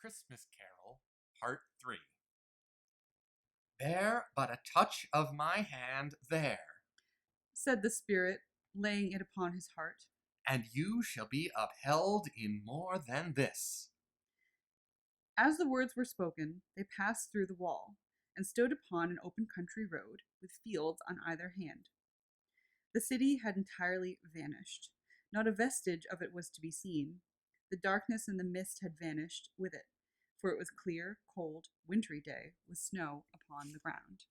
Christmas Carol, Part 3. Bear but a touch of my hand there, said the spirit, laying it upon his heart. and you shall be upheld in more than this. As the words were spoken, they passed through the wall, and stood upon an open country road, with fields on either hand. The city had entirely vanished. Not a vestige of it was to be seen. The darkness and the mist had vanished with it, for it was clear, cold, wintry day, with snow upon the ground.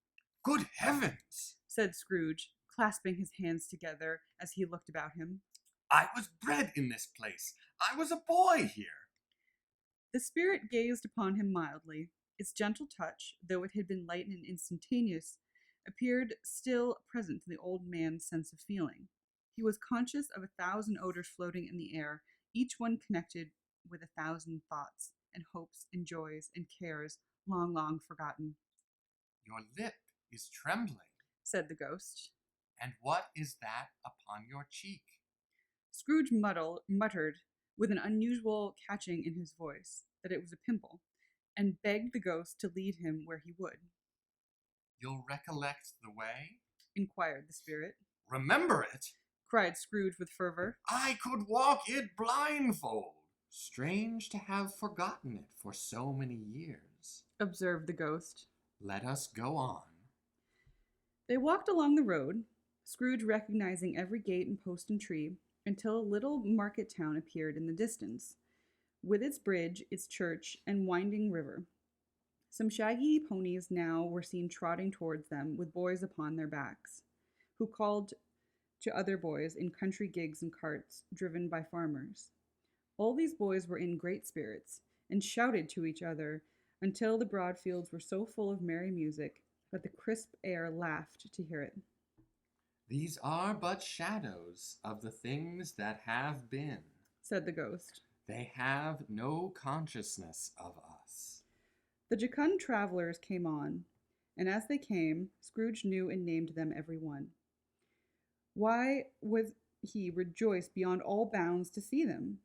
Good heavens! Said Scrooge, clasping his hands together as he looked about him. I was bred in this place. I was a boy here. The spirit gazed upon him mildly. Its gentle touch, though it had been light and instantaneous, appeared still present to the old man's sense of feeling. He was conscious of 1,000 odors floating in the air, each one connected with 1,000 thoughts, and hopes, and joys, and cares long, long forgotten. Your lip is trembling, said the ghost. and what is that upon your cheek? Scrooge muttered, with an unusual catching in his voice, that it was a pimple, and begged the ghost to lead him where he would. You'll recollect the way? Inquired the spirit. Remember it? Cried Scrooge with fervor. I could walk it blindfold. Strange to have forgotten it for so many years, observed the ghost. Let us go on. They walked along the road, Scrooge recognizing every gate and post and tree, until a little market town appeared in the distance, with its bridge, its church, and winding river. Some shaggy ponies now were seen trotting towards them with boys upon their backs, who called to other boys in country gigs and carts driven by farmers. All these boys were in great spirits, and shouted to each other until the broad fields were so full of merry music that the crisp air laughed to hear it. These are but shadows of the things that have been, said the ghost. They have no consciousness of us. The jocund travelers came on, and as they came, Scrooge knew and named them every one. Why was he rejoiced beyond all bounds to see them?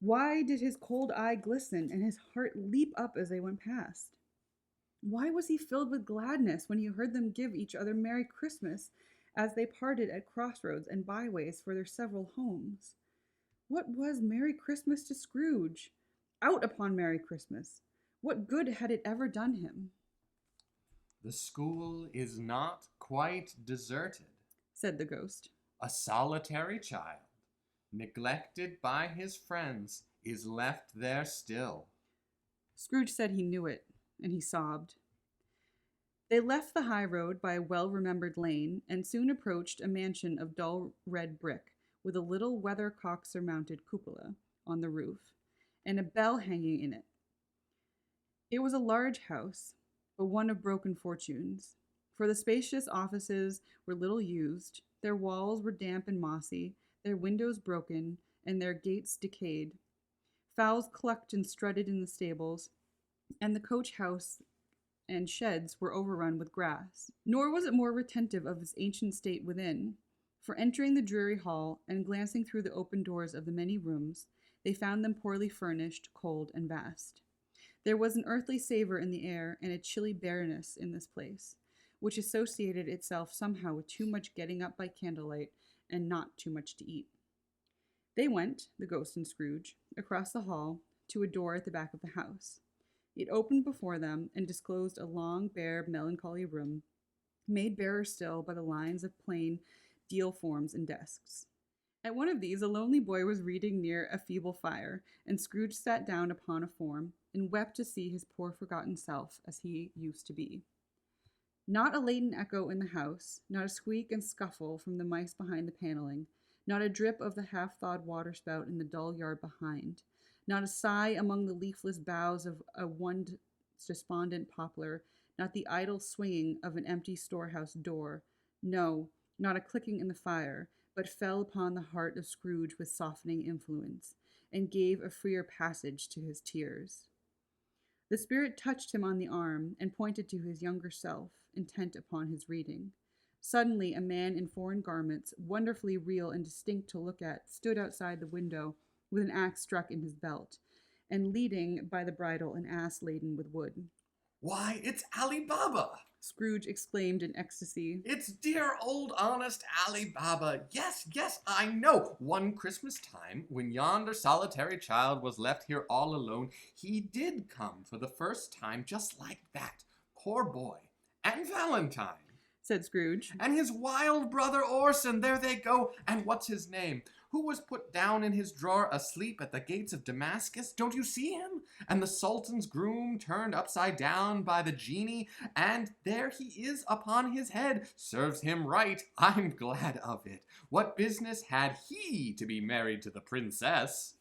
Why did his cold eye glisten and his heart leap up as they went past? Why was he filled with gladness when he heard them give each other Merry Christmas as they parted at crossroads and byways for their several homes? What was Merry Christmas to Scrooge? Out upon Merry Christmas! What good had it ever done him? The school is not quite deserted, said the ghost. A solitary child, neglected by his friends, is left there still. Scrooge said he knew it, and he sobbed. They left the high road by a well-remembered lane, and soon approached a mansion of dull red brick, with a little weathercock-surmounted cupola on the roof, and a bell hanging in it. It was a large house, but one of broken fortunes, for the spacious offices were little used, their walls were damp and mossy, their windows broken, and their gates decayed. Fowls clucked and strutted in the stables, and the coach house and sheds were overrun with grass. Nor was it more retentive of its ancient state within, for entering the dreary hall and glancing through the open doors of the many rooms, they found them poorly furnished, cold, and vast. There was an earthly savor in the air and a chilly bareness in this place, which associated itself somehow with too much getting up by candlelight and not too much to eat. They went, the ghost and Scrooge, across the hall to a door at the back of the house. It opened before them and disclosed a long, bare, melancholy room, made barer still by the lines of plain deal forms and desks. At one of these, a lonely boy was reading near a feeble fire, and Scrooge sat down upon a form and wept to see his poor forgotten self as he used to be. Not a latent echo in the house, not a squeak and scuffle from the mice behind the paneling, not a drip of the half-thawed waterspout in the dull yard behind, not a sigh among the leafless boughs of a one despondent poplar, not the idle swinging of an empty storehouse door, no, not a clicking in the fire, but fell upon the heart of Scrooge with softening influence, and gave a freer passage to his tears. The spirit touched him on the arm and pointed to his younger self, intent upon his reading. Suddenly, a man in foreign garments, wonderfully real and distinct to look at, stood outside the window with an axe stuck in his belt, and leading by the bridle an ass laden with wood. Why, it's Ali Baba! Scrooge exclaimed in ecstasy. It's dear old honest Ali Baba. Yes, yes, I know. One Christmas time, when yonder solitary child was left here all alone, he did come for the first time just like that. Poor boy. And Valentine. Said Scrooge. And his wild brother Orson, there they go. And what's his name? Who was put down in his drawer asleep at the gates of Damascus? Don't you see him? And the Sultan's groom turned upside down by the genie, and there he is upon his head. Serves him right. I'm glad of it. What business had he to be married to the princess?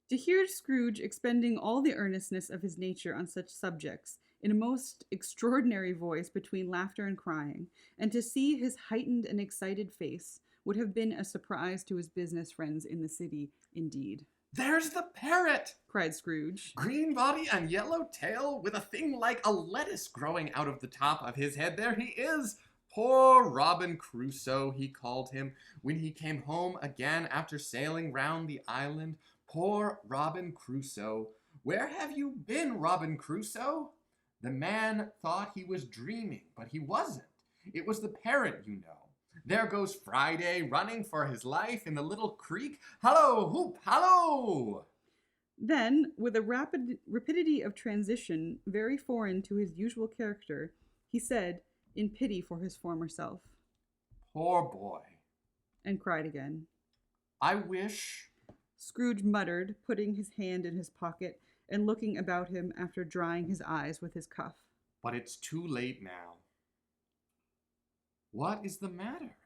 To hear Scrooge expending all the earnestness of his nature on such subjects, in a most extraordinary voice between laughter and crying, and to see his heightened and excited face, would have been a surprise to his business friends in the city, indeed. There's the parrot! Cried Scrooge. Green body and yellow tail, with a thing like a lettuce growing out of the top of his head. There he is! Poor Robin Crusoe, he called him, when he came home again after sailing round the island. Poor Robin Crusoe. Where have you been, Robin Crusoe? The man thought he was dreaming, but he wasn't. It was the parrot, you know. There goes Friday, running for his life in the little creek. Hallo, hoop, hallo! Then, with a rapidity of transition very foreign to his usual character, he said, in pity for his former self, Poor boy. And cried again. I wish... Scrooge muttered, putting his hand in his pocket and looking about him after drying his eyes with his cuff. But it's too late now. What is the matter?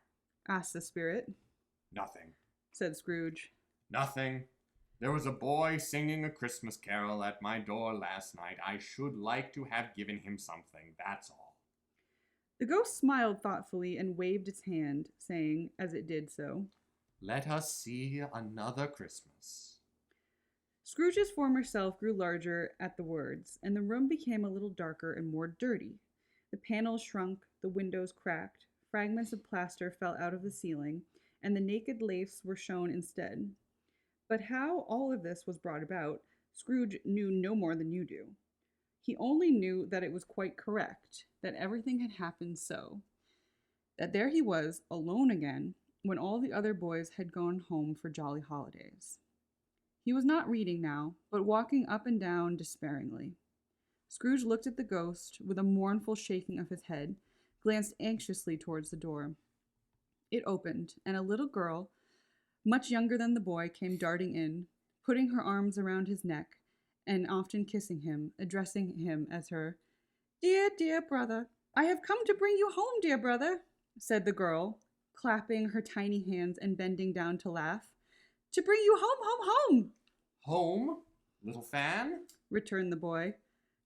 Asked the spirit. Nothing, said Scrooge. Nothing. There was a boy singing a Christmas carol at my door last night. I should like to have given him something, that's all. The ghost smiled thoughtfully and waved its hand, saying, as it did so, Let us see another Christmas. Scrooge's former self grew larger at the words, and the room became a little darker and more dirty. The panels shrunk, the windows cracked, fragments of plaster fell out of the ceiling, and the naked laths were shown instead. But how all of this was brought about, Scrooge knew no more than you do. He only knew that it was quite correct, that everything had happened so, that there he was, alone again, when all the other boys had gone home for jolly holidays. He was not reading now, but walking up and down despairingly. Scrooge looked at the ghost with a mournful shaking of his head, glanced anxiously towards the door. It opened, and a little girl, much younger than the boy, came darting in, putting her arms around his neck, and often kissing him, addressing him as her "Dear, dear brother, I have come to bring you home, dear brother," said the girl, clapping her tiny hands and bending down to laugh. "To bring you home, home, home!" Home, little Fan? returned the boy.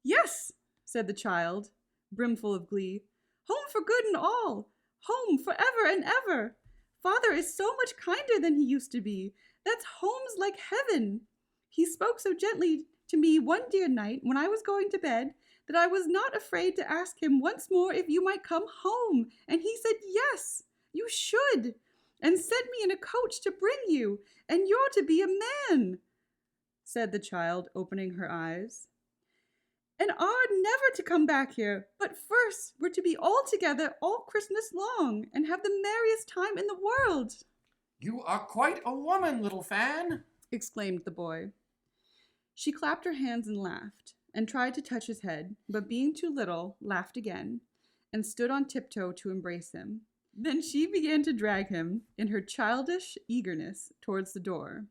"Yes," said the child, brimful of glee. "Home for good and all. Home forever and ever. Father is so much kinder than he used to be. That's home's like heaven. He spoke so gently to me one dear night when I was going to bed that I was not afraid to ask him once more if you might come home, and he said yes, you should, and sent me in a coach to bring you, and you're to be a man," said the child, opening her eyes. "And are never to come back here, but first we're to be all together all Christmas long, and have the merriest time in the world." You are quite a woman, little Fan, exclaimed the boy. She clapped her hands and laughed, and tried to touch his head, but being too little, laughed again, and stood on tiptoe to embrace him. Then she began to drag him, in her childish eagerness, towards the door,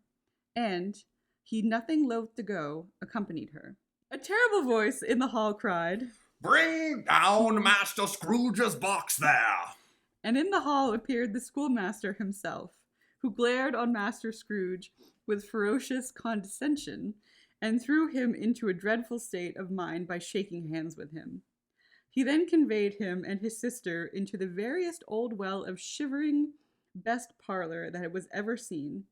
and, he nothing loath to go, accompanied her. A terrible voice in the hall cried, Bring down Master Scrooge's box there! And in the hall appeared the schoolmaster himself, who glared on Master Scrooge with ferocious condescension, and threw him into a dreadful state of mind by shaking hands with him. He then conveyed him and his sister into the veriest old well of shivering best parlor that it was ever seen,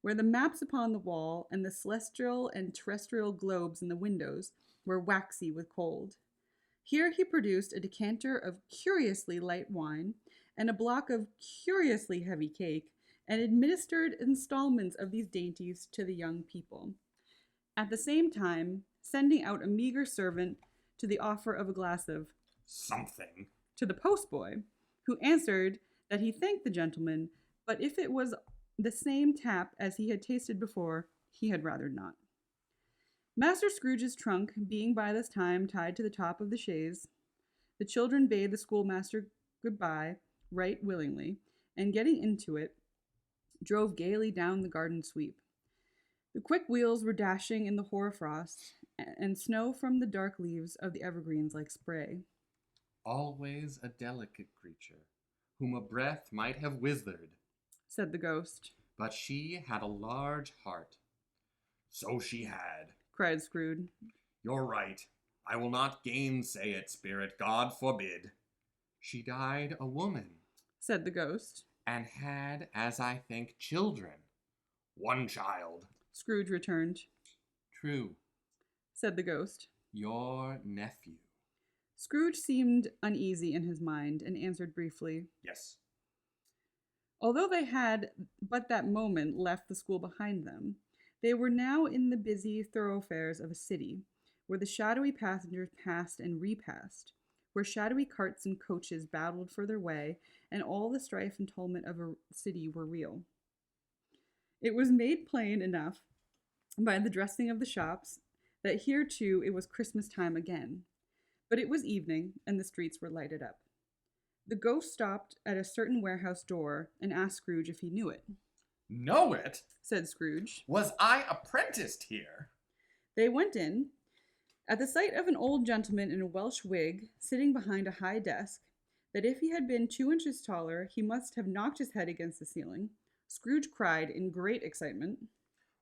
where the maps upon the wall and the celestial and terrestrial globes in the windows were waxy with cold. Here he produced a decanter of curiously light wine and a block of curiously heavy cake, and administered installments of these dainties to the young people. at the same time sending out a meager servant to the offer of a glass of something to the postboy, who answered that he thanked the gentleman, but if it was the same tap as he had tasted before, he had rather not. Master Scrooge's trunk being by this time tied to the top of the chaise, the children bade the schoolmaster good-bye right willingly, and getting into it, drove gaily down the garden sweep. The quick wheels were dashing in the hoar-frost, and snow from the dark leaves of the evergreens like spray. Always a delicate creature, whom a breath might have withered, said the ghost. But she had a large heart. So she had, cried Scrooge. You're right. I will not gainsay it, spirit, God forbid. She died a woman, said the ghost. And had, as I think, children. One child. Scrooge returned. True, said the ghost. Your nephew. Scrooge seemed uneasy in his mind and answered briefly, Yes. Although they had but that moment left the school behind them, they were now in the busy thoroughfares of a city, where the shadowy passengers passed and repassed, where shadowy carts and coaches battled for their way, and all the strife and tumult of a city were real. It was made plain enough by the dressing of the shops that here too it was Christmas time again. But it was evening, and the streets were lighted up. The ghost stopped at a certain warehouse door and asked Scrooge if he knew it. Know it? Said Scrooge. Was I apprenticed here? They went in. At the sight of an old gentleman in a Welsh wig, sitting behind a high desk, that if he had been 2 inches taller, he must have knocked his head against the ceiling, Scrooge cried in great excitement,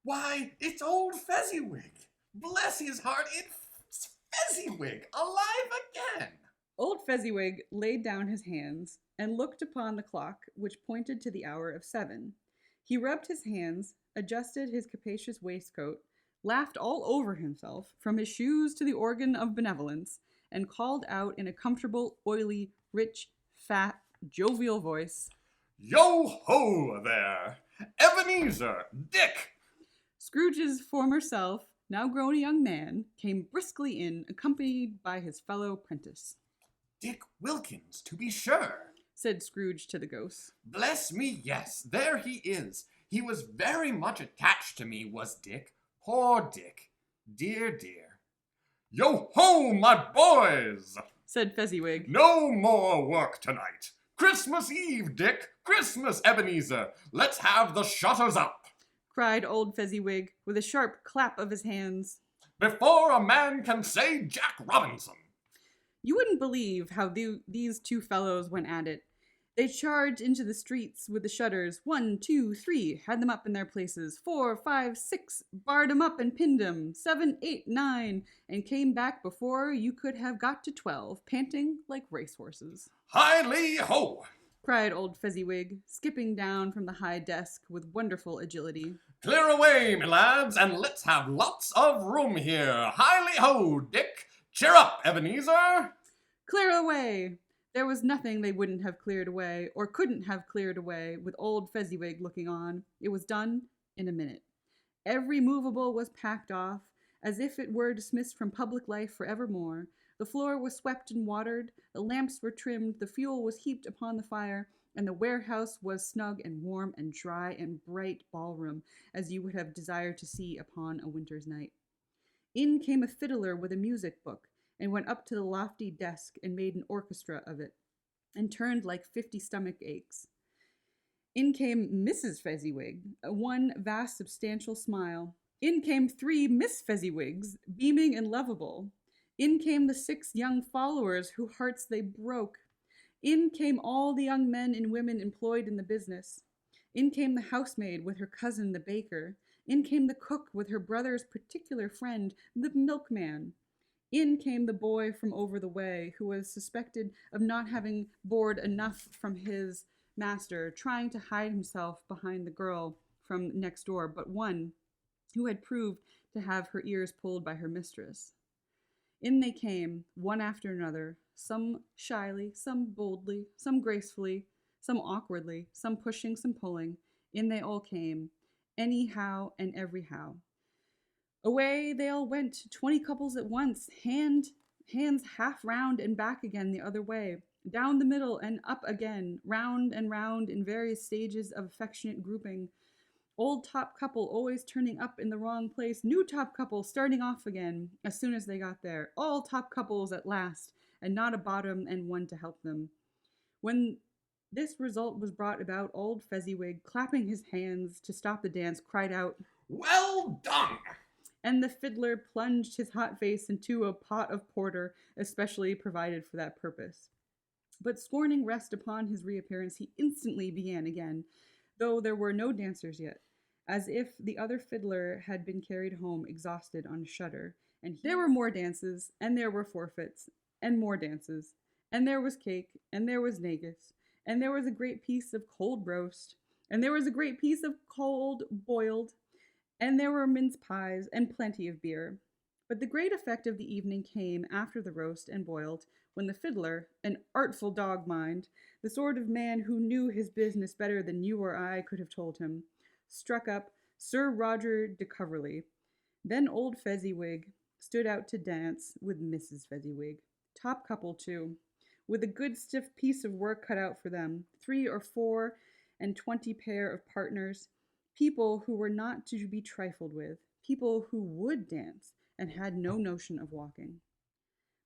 Why, it's old Fezziwig! Bless his heart, it's Fezziwig, alive again! Old Fezziwig laid down his hands and looked upon the clock, which pointed to the hour of 7. He rubbed his hands, adjusted his capacious waistcoat, laughed all over himself, from his shoes to the organ of benevolence, and called out in a comfortable, oily, rich, fat, jovial voice, Yo-ho there! Ebenezer! Dick! Scrooge's former self, now grown a young man, came briskly in, accompanied by his fellow prentice. Dick Wilkins, to be sure, said Scrooge to the ghost. Bless me, yes, there he is. He was very much attached to me, was Dick. Poor Dick. Dear, dear. Yo-ho, my boys! Said Fezziwig. No more work tonight. Christmas Eve, Dick. Christmas, Ebenezer. Let's have the shutters up, cried old Fezziwig, with a sharp clap of his hands. Before a man can say Jack Robinson. You wouldn't believe how these two fellows went at it. They charged into the streets with the shutters. 1, 2, 3, had them up in their places. 4, 5, 6, barred 'em up and pinned 'em. 7, 8, 9, and came back before you could have got to 12, panting like racehorses. Hi-lee-ho! cried old Fezziwig, skipping down from the high desk with wonderful agility. Clear away, me lads, and let's have lots of room here. Hi-lee-ho, Dick! Cheer up, Ebenezer! Clear away! There was nothing they wouldn't have cleared away, or couldn't have cleared away, with old Fezziwig looking on. It was done in a minute. Every movable was packed off, as if it were dismissed from public life for evermore. The floor was swept and watered, the lamps were trimmed, the fuel was heaped upon the fire, and the warehouse was snug and warm and dry and bright ballroom, as you would have desired to see upon a winter's night. In came a fiddler with a music book, and went up to the lofty desk and made an orchestra of it, and turned like 50 stomach aches. In came Mrs. Fezziwig, one vast substantial smile. In came 3 Miss Fezziwigs, beaming and lovable. In came the 6 young followers whose hearts they broke. In came all the young men and women employed in the business. In came the housemaid with her cousin the baker. In came the cook with her brother's particular friend, the milkman. In came the boy from over the way, who was suspected of not having bored enough from his master, trying to hide himself behind the girl from next door, but one who had proved to have her ears pulled by her mistress. In they came, one after another, some shyly, some boldly, some gracefully, some awkwardly, some pushing, some pulling. In they all came, anyhow and everyhow. Away they all went, 20 couples at once, hands half round and back again the other way, down the middle and up again, round and round in various stages of affectionate grouping. Old top couple always turning up in the wrong place, new top couple starting off again as soon as they got there, all top couples at last, and not a bottom and one to help them. When this result was brought about, old Fezziwig, clapping his hands to stop the dance, cried out, "Well done!" and the fiddler plunged his hot face into a pot of porter especially provided for that purpose. But scorning rest upon his reappearance, he instantly began again, though there were no dancers yet, as if the other fiddler had been carried home exhausted on a shutter. And there were more dances, and there were forfeits, and more dances, and there was cake, and there was negus, and there was a great piece of cold roast, and there was a great piece of cold boiled, and there were mince pies and plenty of beer. But the great effect of the evening came after the roast and boiled, when the fiddler, an artful dog mind, the sort of man who knew his business better than you or I could have told him, struck up Sir Roger de Coverley. Then old Fezziwig stood out to dance with Mrs. Fezziwig. Top couple, too, with a good stiff piece of work cut out for them, 3 or 4 and 20 pair of partners, people who were not to be trifled with, people who would dance and had no notion of walking.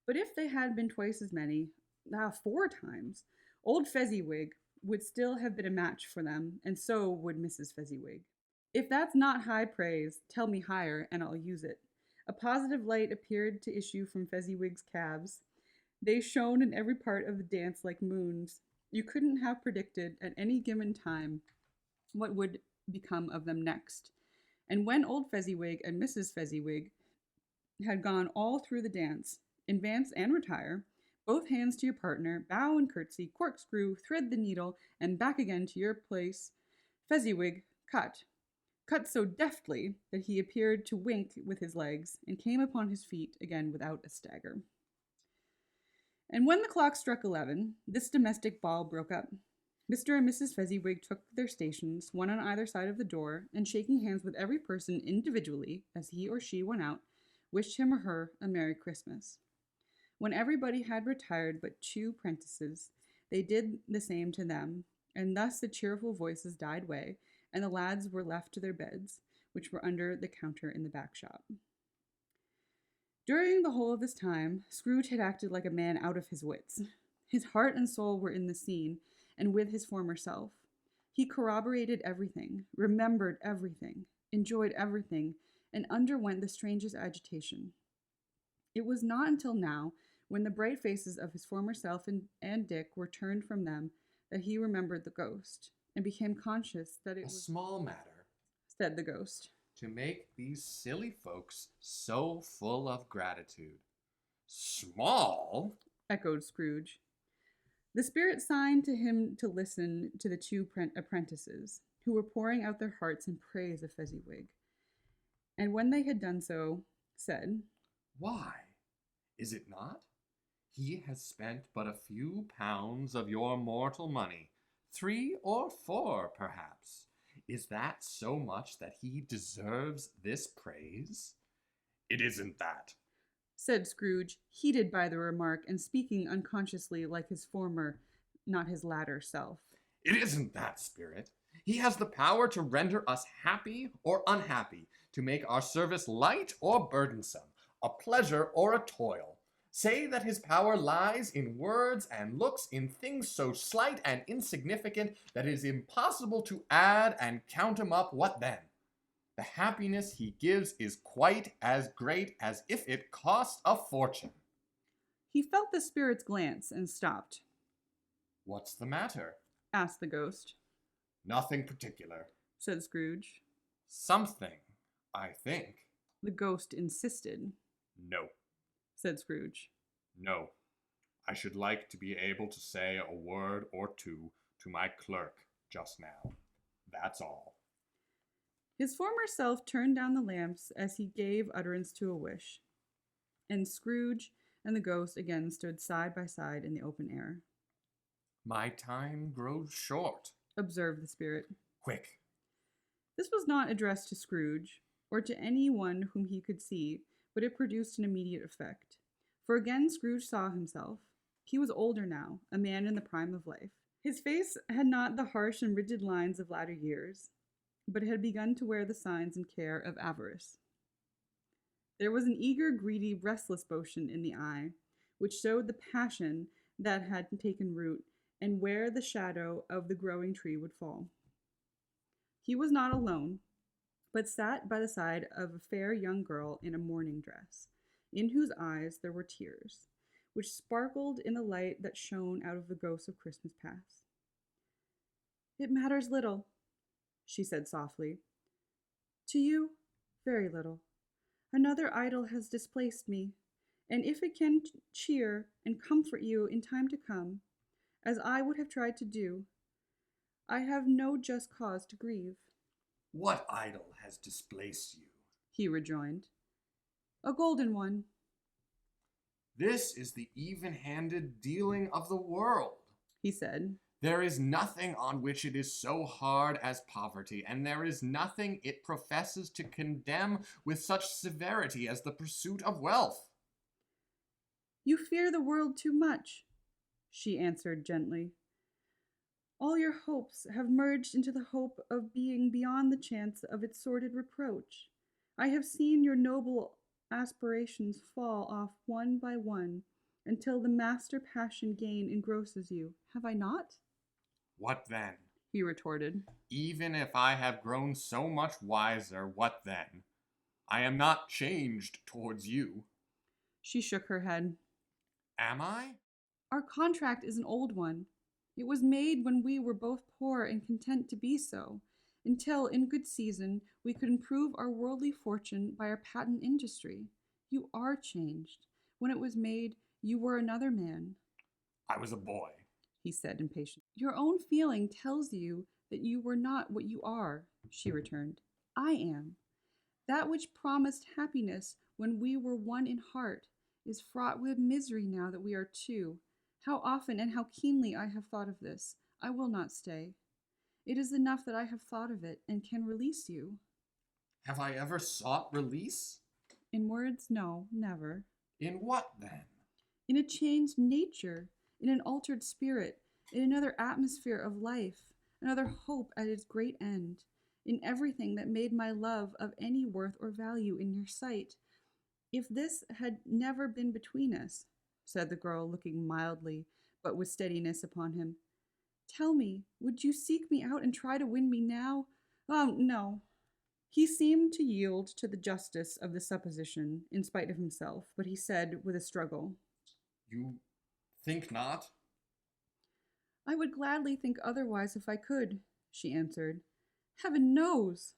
But if they had been twice as many, 4 times, old Fezziwig would still have been a match for them, and so would Mrs. Fezziwig. If that's not high praise, tell me higher, and I'll use it. A positive light appeared to issue from Fezziwig's calves. They shone in every part of the dance like moons. You couldn't have predicted at any given time what would become of them next. And when old Fezziwig and Mrs. Fezziwig had gone all through the dance, advance and retire, both hands to your partner, bow and curtsy, corkscrew, thread the needle, and back again to your place, Fezziwig cut so deftly that he appeared to wink with his legs, and came upon his feet again without a stagger. And when the clock struck 11, this domestic ball broke up. Mr. and Mrs. Fezziwig took their stations, one on either side of the door, and shaking hands with every person individually as he or she went out, wished him or her a Merry Christmas. When everybody had retired but 2 prentices, they did the same to them, and thus the cheerful voices died away, and the lads were left to their beds, which were under the counter in the back shop. During the whole of this time, Scrooge had acted like a man out of his wits. His heart and soul were in the scene, and with his former self. He corroborated everything, remembered everything, enjoyed everything, and underwent the strangest agitation. It was not until now, when the bright faces of his former self and Dick were turned from them, that he remembered the ghost, and became conscious that it A was, small matter said the ghost, to make these silly folks so full of gratitude. Small? Echoed Scrooge. The spirit signed to him to listen to the 2 apprentices, who were pouring out their hearts in praise of Fezziwig, and when they had done so, said, Why, is it not? He has spent but a few pounds of your mortal money, 3 or 4, perhaps. Is that so much that he deserves this praise? It isn't that, said Scrooge, heated by the remark, and speaking unconsciously like his former, not his latter self. It isn't that, Spirit. He has the power to render us happy or unhappy, to make our service light or burdensome, a pleasure or a toil. Say that his power lies in words and looks, in things so slight and insignificant that it is impossible to add and count 'em up. What then? The happiness he gives is quite as great as if it cost a fortune. He felt the spirit's glance and stopped. What's the matter? Asked the ghost. Nothing particular. Said Scrooge. Something, I think. The ghost insisted. No. Said Scrooge. No. I should like to be able to say a word or two to my clerk just now. That's all. His former self turned down the lamps as he gave utterance to a wish, and Scrooge and the ghost again stood side by side in the open air. My time grows short, observed the spirit. Quick. This was not addressed to Scrooge, or to anyone whom he could see, but it produced an immediate effect. For again Scrooge saw himself. He was older now, a man in the prime of life. His face had not the harsh and rigid lines of latter years, but it had begun to wear the signs and care of avarice. There was an eager, greedy, restless motion in the eye, which showed the passion that had taken root, and where the shadow of the growing tree would fall. He was not alone, but sat by the side of a fair young girl in a mourning dress, in whose eyes there were tears, which sparkled in the light that shone out of the ghosts of Christmas past. "It matters little," she said softly. "To you, very little. Another idol has displaced me, and if it can cheer and comfort you in time to come, as I would have tried to do, I have no just cause to grieve." "What idol has displaced you?" he rejoined. "A golden one." "This is the even-handed dealing of the world," he said. "There is nothing on which it is so hard as poverty, and there is nothing it professes to condemn with such severity as the pursuit of wealth." "You fear the world too much," she answered gently. "All your hopes have merged into the hope of being beyond the chance of its sordid reproach. I have seen your noble aspirations fall off one by one until the master passion gain engrosses you. Have I not?" "What then?" he retorted. "Even if I have grown so much wiser, what then? I am not changed towards you." She shook her head. "Am I?" "Our contract is an old one. It was made when we were both poor and content to be so, until, in good season, we could improve our worldly fortune by our patent industry. You are changed. When it was made, you were another man," "I was a boy." he said impatiently. "Your own feeling tells you that you were not what you are," she returned. "I am. That which promised happiness when we were one in heart is fraught with misery now that we are two. How often and how keenly I have thought of this. I will not stay. It is enough that I have thought of it and can release you." "Have I ever sought release?" In words, no, never. "In what, then?" In a changed nature, in an altered spirit, in another atmosphere of life, another hope at its great end, in everything that made my love of any worth or value in your sight. If this had never been between us," said the girl, looking mildly but with steadiness upon him, "tell me, would you seek me out and try to win me now? Oh, no." He seemed to yield to the justice of the supposition in spite of himself, but he said with a struggle, "You think not?" "I would gladly think otherwise if I could," she answered. "Heaven knows!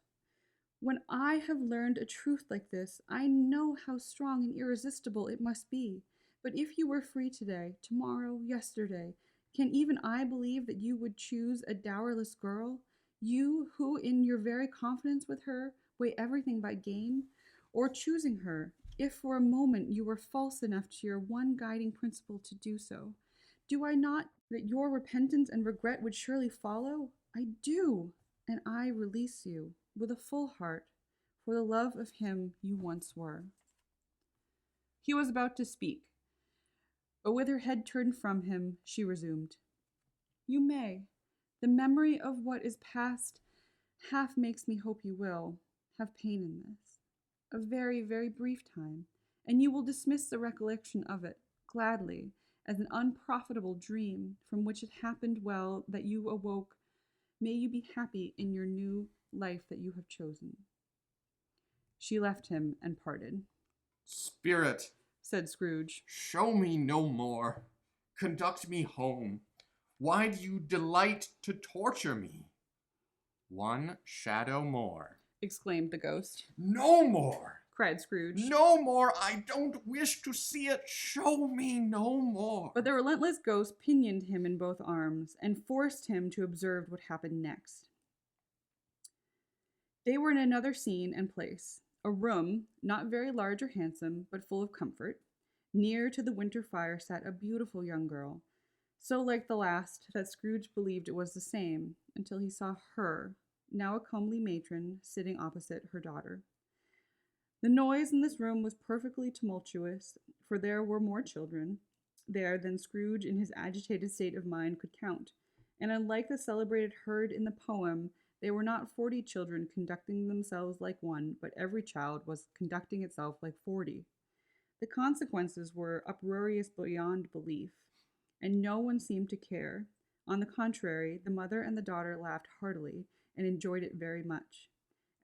When I have learned a truth like this, I know how strong and irresistible it must be. But if you were free today, tomorrow, yesterday, can even I believe that you would choose a dowerless girl? You who, in your very confidence with her, weigh everything by gain? Or choosing her, if for a moment you were false enough to your one guiding principle to do so? Do I not that your repentance and regret would surely follow? I do, and I release you with a full heart for the love of him you once were." He was about to speak, but with her head turned from him, she resumed, "You may. The memory of what is past half makes me hope you will have pain in this. A very, very brief time, and you will dismiss the recollection of it gladly as an unprofitable dream from which it happened well that you awoke. May you be happy in your new life that you have chosen." She left him and parted. "Spirit," said Scrooge, "show me no more. Conduct me home. Why do you delight to torture me?" "One shadow more." exclaimed the ghost. "No more!" Cried Scrooge. "No more! I don't wish to see it! Show me no more!" But the relentless ghost pinioned him in both arms and forced him to observe what happened next. They were in another scene and place, a room, not very large or handsome, but full of comfort. Near to the winter fire sat a beautiful young girl, so like the last that Scrooge believed it was the same, until he saw her, now a comely matron, sitting opposite her daughter. The noise in this room was perfectly tumultuous, for there were more children there than Scrooge in his agitated state of mind could count, and unlike the celebrated herd in the poem, they were not 40 children conducting themselves like one, but every child was conducting itself like 40. The consequences were uproarious beyond belief, and no one seemed to care. On the contrary, the mother and the daughter laughed heartily and enjoyed it very much.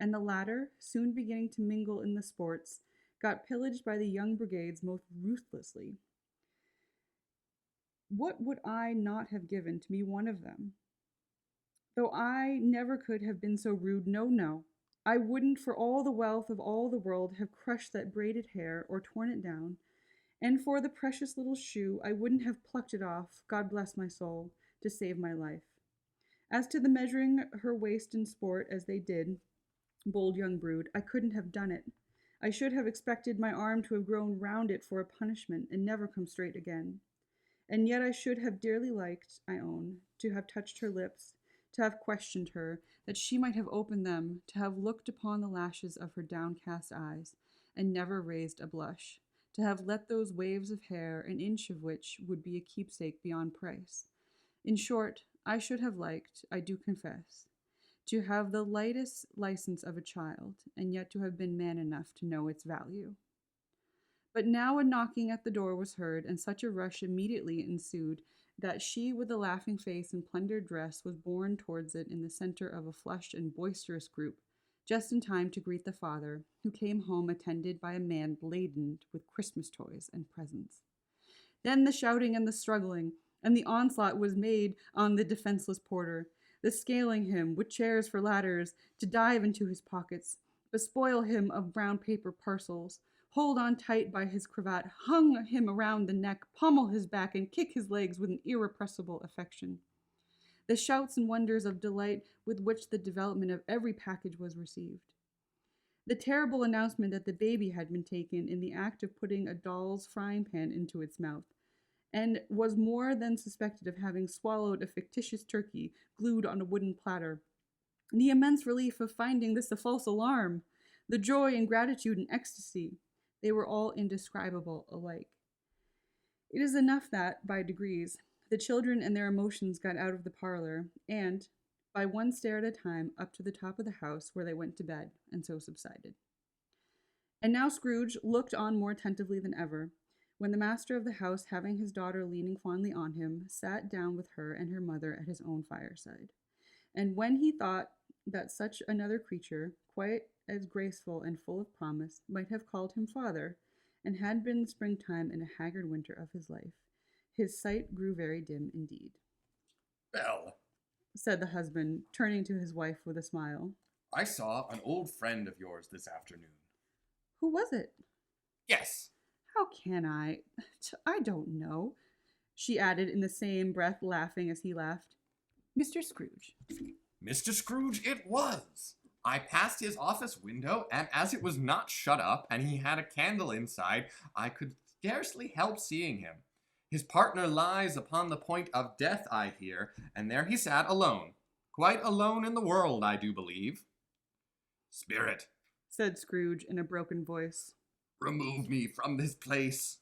And the latter, soon beginning to mingle in the sports, got pillaged by the young brigades most ruthlessly. What would I not have given to be one of them? Though I never could have been so rude, no, no. I wouldn't for all the wealth of all the world have crushed that braided hair or torn it down, and for the precious little shoe I wouldn't have plucked it off, God bless my soul, to save my life. As to the measuring her waist in sport as they did, bold young brood, I couldn't have done it. I should have expected my arm to have grown round it for a punishment and never come straight again. And yet I should have dearly liked, I own, to have touched her lips, to have questioned her, that she might have opened them, to have looked upon the lashes of her downcast eyes, and never raised a blush, to have let those waves of hair, an inch of which would be a keepsake beyond price. In short, I should have liked, I do confess, to have the lightest license of a child, and yet to have been man enough to know its value. But now a knocking at the door was heard, and such a rush immediately ensued that she with the laughing face and plundered dress was borne towards it in the center of a flushed and boisterous group, just in time to greet the father, who came home attended by a man laden with Christmas toys and presents. Then the shouting and the struggling, and the onslaught was made on the defenseless porter, the scaling him with chairs for ladders to dive into his pockets, bespoil him of brown paper parcels, hold on tight by his cravat, hung him around the neck, pommel his back, and kick his legs with an irrepressible affection. The shouts and wonders of delight with which the development of every package was received. The terrible announcement that the baby had been taken in the act of putting a doll's frying pan into its mouth, and was more than suspected of having swallowed a fictitious turkey glued on a wooden platter. The immense relief of finding this a false alarm, the joy and gratitude and ecstasy, they were all indescribable alike. It is enough that, by degrees, the children and their emotions got out of the parlor, and, by one stair at a time, up to the top of the house, where they went to bed, and so subsided. And now Scrooge looked on more attentively than ever, when the master of the house, having his daughter leaning fondly on him, sat down with her and her mother at his own fireside. And when he thought that such another creature, quite as graceful and full of promise, might have called him father, and had been the springtime in a haggard winter of his life, his sight grew very dim indeed. Well, Said the husband, turning to his wife with a smile. I saw an old friend of yours this afternoon. Who was it? Yes. How can I? I don't know, she added in the same breath, laughing as he laughed. Mr. Scrooge. Mr. Scrooge it was. I passed his office window, and as it was not shut up, and he had a candle inside, I could scarcely help seeing him. His partner lies upon the point of death, I hear, and there he sat alone. Quite alone in the world, I do believe. Spirit, said Scrooge in a broken voice, remove me from this place.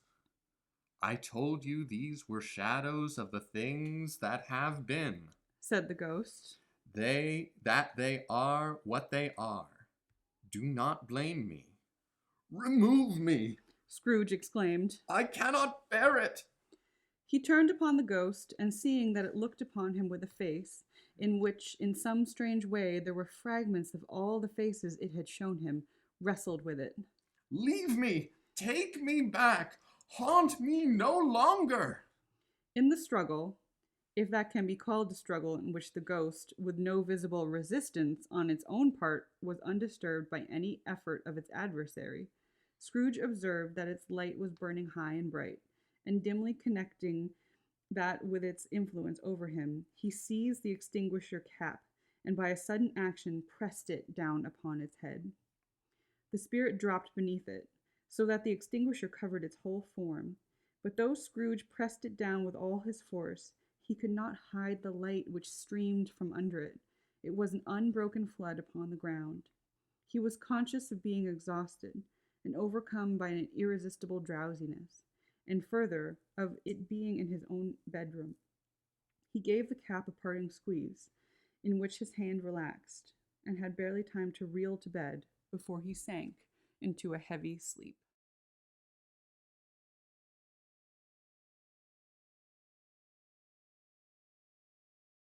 I told you these were shadows of the things that have been, said the ghost. They are what they are. Do not blame me. Remove me, Scrooge exclaimed. I cannot bear it. He turned upon the ghost, and seeing that it looked upon him with a face, in which in some strange way there were fragments of all the faces it had shown him, wrestled with it. Leave me, take me back, haunt me no longer. In the struggle, if that can be called a struggle in which the ghost, with no visible resistance on its own part, was undisturbed by any effort of its adversary, Scrooge observed that its light was burning high and bright, and dimly connecting that with its influence over him, he seized the extinguisher cap, and by a sudden action pressed it down upon its head. The spirit dropped beneath it, so that the extinguisher covered its whole form, but though Scrooge pressed it down with all his force, he could not hide the light which streamed from under it. It was an unbroken flood upon the ground. He was conscious of being exhausted, and overcome by an irresistible drowsiness, and further, of it being in his own bedroom. He gave the cap a parting squeeze, in which his hand relaxed, and had barely time to reel to bed before he sank into a heavy sleep.